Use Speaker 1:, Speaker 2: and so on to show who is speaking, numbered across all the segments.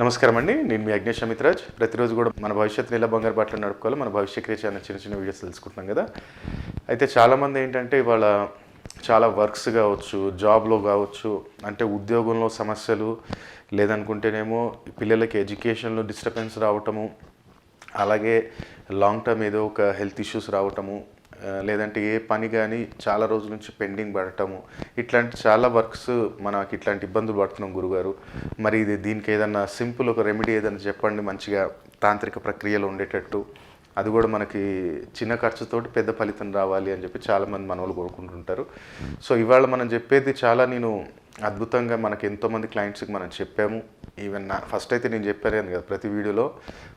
Speaker 1: నమస్కారం అండి. నేను మీ అగ్నేష్ అమిత్రాజ్. ప్రతిరోజు కూడా మన భవిష్యత్తుని ఎలా బంగారు బాటలో నడుపుకోవాలో మన భవిష్య క్రియేట్ అనే చిన్న చిన్న వీడియోస్ తెలుసుకుంటున్నాం కదా. అయితే చాలామంది ఏంటంటే ఇవాళ చాలా వర్క్స్ కావచ్చు, జాబ్లో కావచ్చు, అంటే ఉద్యోగంలో సమస్యలు, లేదనుకుంటేనేమో పిల్లలకి ఎడ్యుకేషన్లో డిస్టర్బెన్స్ రావటము, అలాగే లాంగ్ టర్మ్ ఏదో ఒక హెల్త్ ఇష్యూస్ రావటము, లేదంటే ఏ పని కానీ చాలా రోజుల నుంచి పెండింగ్ పడటము, ఇట్లాంటి చాలా వర్క్స్ మనకి ఇట్లాంటి ఇబ్బందులు పడుతున్నాం గురుగారు. మరి దీనికి ఏదన్నా సింపుల్ ఒక రెమెడీ ఏదైనా చెప్పండి, మంచిగా తాంత్రిక ప్రక్రియలో ఉండేటట్టు, అది కూడా మనకి చిన్న ఖర్చుతోటి పెద్ద ఫలితం రావాలి అని చెప్పి చాలామంది మన వాళ్ళు కోరుకుంటుంటారు. సో ఇవాళ మనం చెప్పేది చాలా అద్భుతంగా మనకి ఎంతోమంది క్లయింట్స్కి మనం చెప్పాము. ఈవెన్ ఫస్ట్ అయితే నేను చెప్పాను కదా, ప్రతి వీడియోలో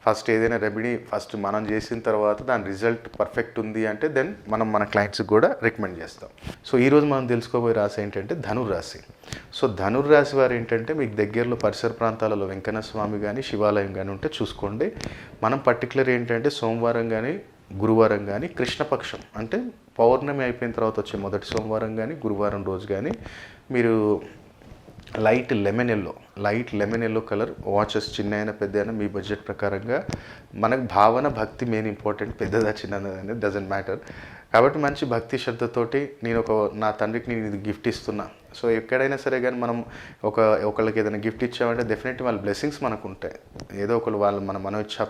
Speaker 1: ఫస్ట్ ఏదైనా రెమెడీ ఫస్ట్ మనం చేసిన తర్వాత దాని రిజల్ట్ పర్ఫెక్ట్ ఉంది అంటే దెన్ మనం మన క్లయింట్స్కి కూడా రికమెండ్ చేస్తాం. సో ఈరోజు మనం తెలుసుకోబోయే రాశి ఏంటంటే ధనుర్రాశి. సో ధనుర్రాశి వారు ఏంటంటే మీకు దగ్గరలో పరిసర ప్రాంతాలలో వెంకన్న స్వామి కానీ శివాలయం కానీ ఉంటే చూసుకోండి. మనం పర్టికులర్ ఏంటంటే సోమవారం కానీ గురువారం కానీ కృష్ణపక్షం అంటే పౌర్ణమి అయిపోయిన తర్వాత వచ్చే మొదటి సోమవారం కానీ గురువారం రోజు కానీ మీరు light lemon yellow colour watches, చిన్న అయినా పెద్ద అయినా మీ బడ్జెట్ ప్రకారంగా, మనకు భావన భక్తి మెయిన్ ఇంపార్టెంట్, పెద్దదా చిన్నది అనేది డజంట్ మ్యాటర్. కాబట్టి మంచి భక్తి శ్రద్ధతోటి నేను నా తండ్రికి నేను ఇది గిఫ్ట్ ఇస్తున్నా. సో ఎక్కడైనా సరే కానీ మనం ఒకళ్ళకి ఏదైనా గిఫ్ట్ ఇచ్చామంటే డెఫినెట్లీ వాళ్ళ బ్లెస్సింగ్స్ మనకు ఉంటాయి. ఏదో ఒకరు వాళ్ళు మన మనోచ్ఛ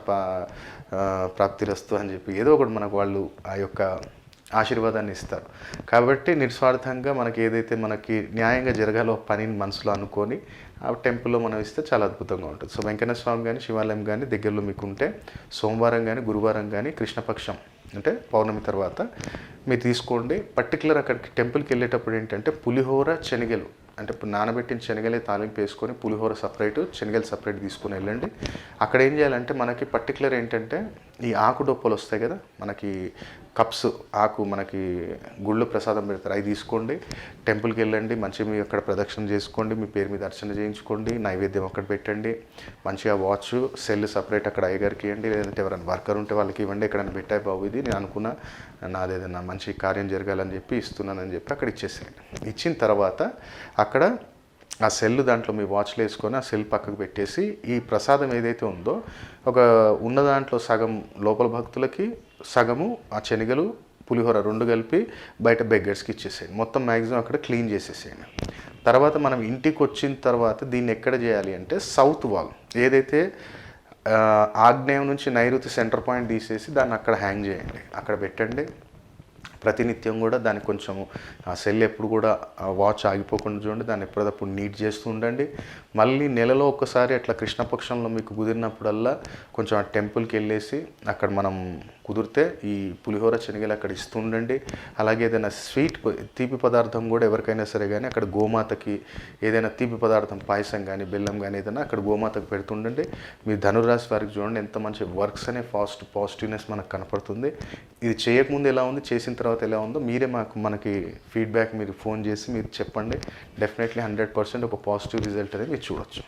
Speaker 1: ప్రాప్తిరస్తు అని చెప్పి ఏదో ఒకటి మనకు వాళ్ళు ఆ యొక్క ఆశీర్వాదాన్ని ఇస్తారు. కాబట్టి నిస్వార్థంగా మనకి ఏదైతే మనకి న్యాయంగా జరగాలో పనిని మనసులో అనుకొని ఆ టెంపుల్లో మనం ఇస్తే చాలా అద్భుతంగా ఉంటుంది. సో వెంకన్న స్వామి కానీ శివాలయం కానీ దగ్గరలో మీకు ఉంటే సోమవారం కానీ గురువారం కానీ కృష్ణపక్షం అంటే పౌర్ణమి తర్వాత మీరు తీసుకోండి. పర్టికులర్ అక్కడికి టెంపుల్కి వెళ్ళేటప్పుడు ఏంటంటే పులిహోర, శనగలు, అంటే ఇప్పుడు నానబెట్టిన శనగలే తాలింపు వేసుకొని పులిహోర సపరేట్, శనగలు సపరేట్ తీసుకొని వెళ్ళండి. అక్కడ ఏం చేయాలంటే మనకి పర్టికులర్ ఏంటంటే ఈ ఆకు డొప్పలు వస్తాయి కదా, మనకి కప్స్ ఆకు మనకి గుళ్ళు ప్రసాదం పెడతారు, అవి తీసుకోండి. టెంపుల్కి వెళ్ళండి, మంచిగా మీ అక్కడ ప్రదక్షిణ చేసుకోండి, మీ పేరు మీద అర్చన చేయించుకోండి, నైవేద్యం అక్కడ పెట్టండి, మంచిగా వాచ్ సెల్ సపరేట్ అక్కడ అయ్యగారికి ఇవ్వండి, లేదంటే ఎవరైనా వర్కర్ ఉంటే వాళ్ళకి ఇవ్వండి. ఎక్కడైనా పెట్టాయి బాబు ఇది నేను అనుకున్నా, నాదేదన్నా మంచి కార్యం జరగాలని చెప్పి ఇస్తున్నానని చెప్పి అక్కడ ఇచ్చేసేయండి. ఇచ్చిన తర్వాత అక్కడ ఆ సెల్ దాంట్లో మీ వాచ్లో వేసుకొని ఆ సెల్ పక్కకు పెట్టేసి ఈ ప్రసాదం ఏదైతే ఉందో ఒక ఉన్న దాంట్లో సగం లోపల భక్తులకి, సగము ఆ శనగలు పులిహోర రెండు కలిపి బయట బెగ్గర్స్కి ఇచ్చేసేయండి. మొత్తం మ్యాక్సిమం అక్కడ క్లీన్ చేసేసేయండి. తర్వాత మనం ఇంటికి వచ్చిన తర్వాత దీన్ని ఎక్కడ చేయాలి అంటే సౌత్ వాల్ ఏదైతే ఆగ్నేయం నుంచి నైరుతి సెంటర్ పాయింట్ తీసేసి దాన్ని అక్కడ హ్యాంగ్ చేయండి, అక్కడ పెట్టండి. ప్రతినిత్యం కూడా దానికి కొంచెము ఆ సెల్ ఎప్పుడు కూడా వాచ్ ఆగిపోకుండా చూడండి, దాన్ని ఎప్పుడప్పుడు నీట్ చేస్తూ ఉండండి. మళ్ళీ నెలలో ఒక్కసారి అట్లా కృష్ణపక్షంలో మీకు కుదిరినప్పుడల్లా కొంచెం ఆ టెంపుల్కి వెళ్ళేసి అక్కడ మనం కుదిరితే ఈ పులిహోర శనగలు అక్కడ ఇస్తూ ఉండండి. అలాగే ఏదైనా స్వీట్ తీపి పదార్థం కూడా ఎవరికైనా సరే కానీ అక్కడ గోమాతకి ఏదైనా తీపి పదార్థం పాయసం కానీ బెల్లం కానీ ఏదైనా అక్కడ గోమాతకు పెడుతుండండి. మీ ధనుర్రాశి వారికి చూడండి ఎంత మంచి వర్క్స్ అనే పాజిటివ్నెస్ మనకు కనపడుతుంది. ఇది చేయకముందు ఎలా ఉంది, చేసిన తర్వాత ఎలా ఉందో మీరే మనకి ఫీడ్బ్యాక్ మీరు ఫోన్ చేసి మీరు చెప్పండి. డెఫినెట్లీ 100% ఒక పాజిటివ్ రిజల్ట్ అనేది మీరు చూడొచ్చు.